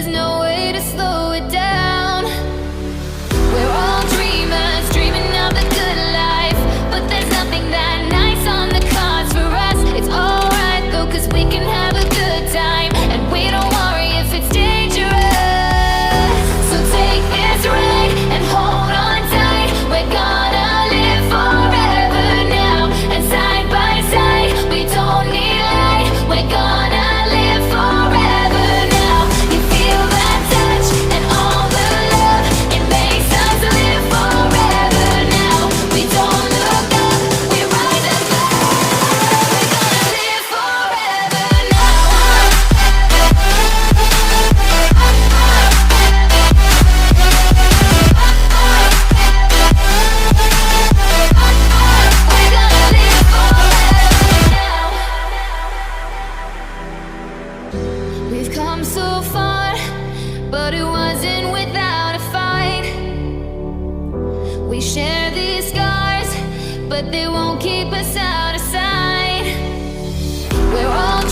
there's no way to slow it down. We're all dreamers, dreaming of the good life, but there's nothing that nice on the cards for us. It's alright though, cause we can have a good time, and we don't worry if it's dangerous. So take this ride and hold on tight. We're gonna live forever now, and side by side, we don't need light. We're gonna live forever now. You feel that touch and all the love, it makes us live forever now. We don't look up, we rise above. We're gonna live forever now. We're gonna live forever now. We've come so far, but it wasn't without a fight. We share these scars, but they won't keep us out of sight. We're all